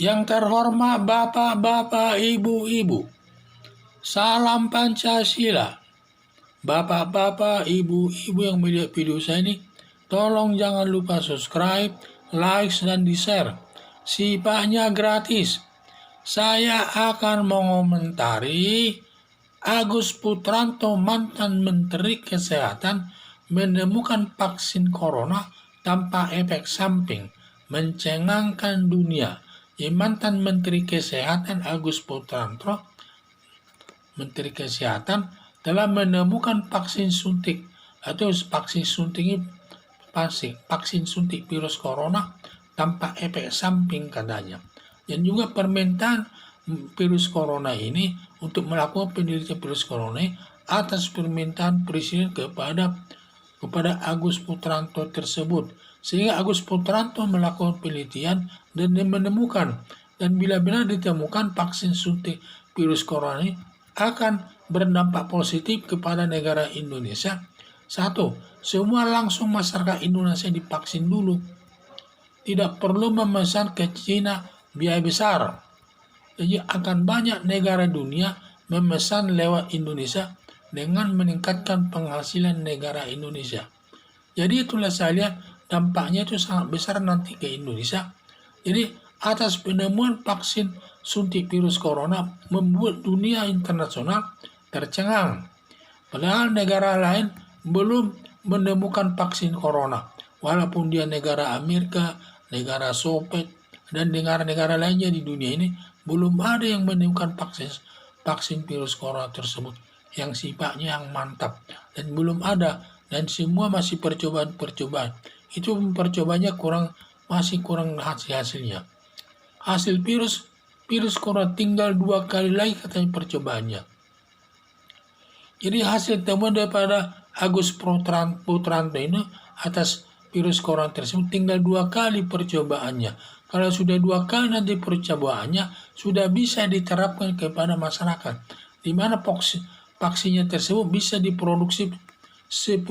Yang terhormat bapak-bapak, ibu-ibu, salam Pancasila. Bapak-bapak, ibu-ibu yang melihat video saya ini, tolong jangan lupa subscribe, like, dan di-share. Sifatnya gratis. Saya akan mengomentari Agus Putranto, mantan Menteri Kesehatan, menemukan vaksin corona tanpa efek samping, mencengangkan dunia. Mantan Menteri Kesehatan Agus Putranto, Menteri Kesehatan, telah menemukan vaksin suntik atau vaksin suntik virus corona tanpa efek samping katanya. Dan juga permintaan virus corona ini untuk melakukan penelitian virus corona atas permintaan Presiden kepada Agus Putranto tersebut. Sehingga Agus Putranto melakukan penelitian dan menemukan, dan bila benar ditemukan vaksin suntik virus corona ini akan berdampak positif kepada negara Indonesia. Satu, semua langsung masyarakat Indonesia divaksin dulu. Tidak perlu memesan ke Cina biaya besar. Jadi akan banyak negara dunia memesan lewat Indonesia dengan meningkatkan penghasilan negara Indonesia. Jadi itulah saya lihat dampaknya itu sangat besar nanti ke Indonesia. Jadi atas penemuan vaksin suntik virus corona membuat dunia internasional tercengang. Padahal negara lain belum menemukan vaksin corona. Walaupun dia negara Amerika, negara Soviet, dan negara-negara lainnya di dunia ini belum ada yang menemukan vaksin virus corona tersebut yang sifatnya yang mantap. Dan belum ada, dan semua masih percobaan-percobaan. Itu percobanya masih kurang hasilnya. Hasil virus corona tinggal 2 kali lagi katanya percobaannya. Jadi hasil temuan daripada Agus Putranto ini atas virus corona tersebut tinggal 2 kali percobaannya. Kalau sudah 2 kali nanti percobaannya sudah bisa diterapkan kepada masyarakat, di mana vaksinnya tersebut bisa diproduksi 10.000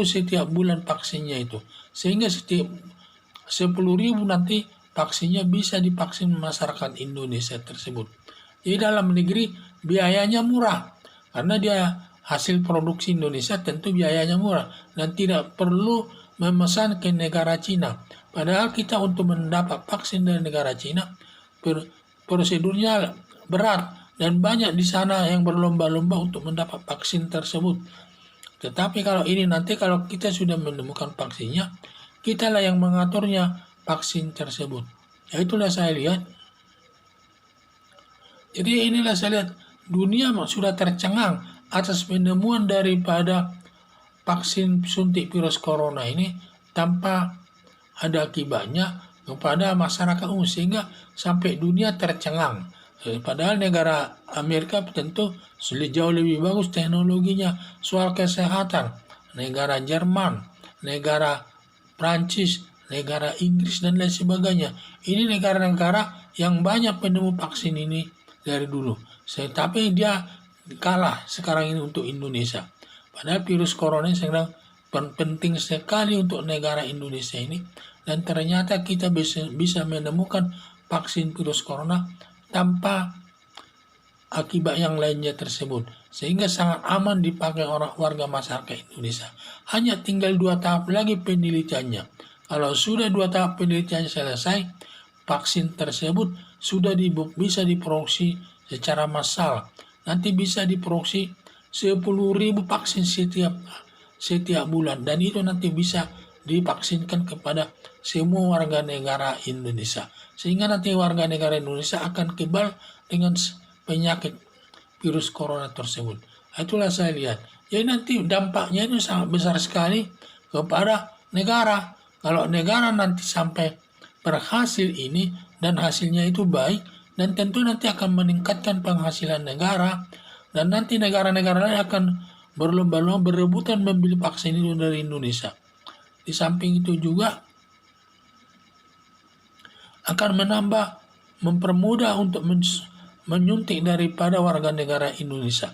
setiap bulan vaksinnya itu, sehingga setiap 10.000 nanti vaksinnya bisa divaksin masyarakat Indonesia tersebut. Jadi dalam negeri biayanya murah, karena dia hasil produksi Indonesia, tentu biayanya murah dan tidak perlu memesan ke negara Cina. Padahal kita untuk mendapat vaksin dari negara Cina prosedurnya berat dan banyak di sana yang berlomba-lomba untuk mendapat vaksin tersebut. Tetapi kalau ini nanti kalau kita sudah menemukan vaksinnya, kitalah yang mengaturnya vaksin tersebut. Ya itulah saya lihat. Jadi inilah saya lihat dunia sudah tercengang atas penemuan daripada vaksin suntik virus corona ini tanpa ada akibatnya kepada masyarakat umum, sehingga sampai dunia tercengang. Padahal negara Amerika tentu jauh lebih bagus teknologinya soal kesehatan. Negara Jerman, negara Prancis, negara Inggris, dan lain sebagainya. Ini negara-negara yang banyak penemu vaksin ini dari dulu. Tapi dia kalah sekarang ini untuk Indonesia. Padahal virus corona ini sedang penting sekali untuk negara Indonesia ini. Dan ternyata kita bisa menemukan vaksin virus corona tanpa akibat yang lainnya tersebut. Sehingga sangat aman dipakai warga masyarakat Indonesia. Hanya tinggal 2 tahap lagi penelitiannya. Kalau sudah 2 tahap penelitian selesai, vaksin tersebut sudah bisa diproduksi secara massal. Nanti bisa diproduksi 10.000 vaksin setiap bulan. Dan itu nanti bisa divaksinkan kepada semua warga negara Indonesia. Sehingga nanti warga negara Indonesia akan kebal dengan penyakit virus corona tersebut. Itulah saya lihat. Jadi nanti dampaknya itu sangat besar sekali kepada negara. Kalau negara nanti sampai berhasil ini dan hasilnya itu baik, dan tentu nanti akan meningkatkan penghasilan negara, dan nanti negara-negara lain akan berlomba-lomba berebutan membeli vaksin itu dari Indonesia. Di samping itu juga akan mempermudah untuk menyuntik daripada warga negara Indonesia,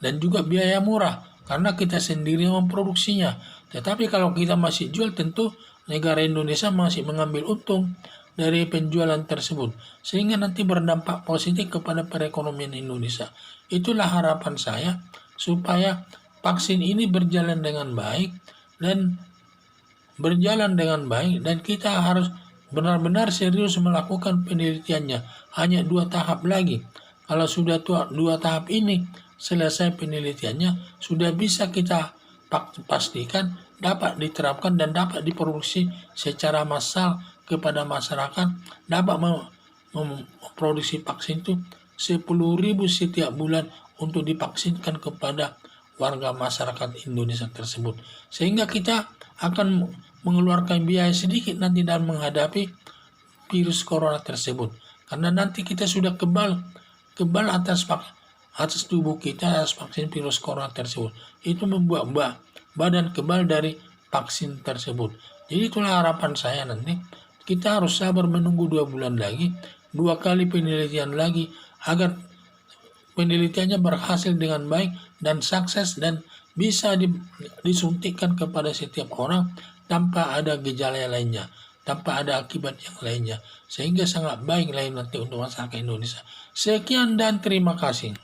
dan juga biaya murah karena kita sendiri yang memproduksinya. Tetapi kalau kita masih jual, tentu negara Indonesia masih mengambil untung, dari penjualan tersebut, sehingga nanti berdampak positif kepada perekonomian Indonesia. Itulah harapan saya supaya vaksin ini berjalan dengan baik dan kita harus benar-benar serius melakukan penelitiannya. Hanya 2 tahap lagi. Kalau sudah 2 tahap ini selesai penelitiannya, sudah bisa kita pastikan dapat diterapkan dan dapat diproduksi secara massal kepada masyarakat, dapat memproduksi vaksin itu 10.000 setiap bulan untuk divaksinkan kepada warga masyarakat Indonesia tersebut. Sehingga kita akan mengeluarkan biaya sedikit nanti dalam menghadapi virus corona tersebut. Karena nanti kita sudah kebal atas tubuh kita atas vaksin virus corona tersebut. Itu membuat badan kebal dari vaksin tersebut. Jadi itulah harapan saya nanti. Kita harus sabar menunggu 2 bulan lagi, 2 kali penelitian lagi, agar penelitiannya berhasil dengan baik dan sukses dan bisa disuntikkan kepada setiap orang tanpa ada gejala lainnya, tanpa ada akibat yang lainnya, sehingga sangat baik lain nanti untuk masyarakat Indonesia. Sekian dan terima kasih.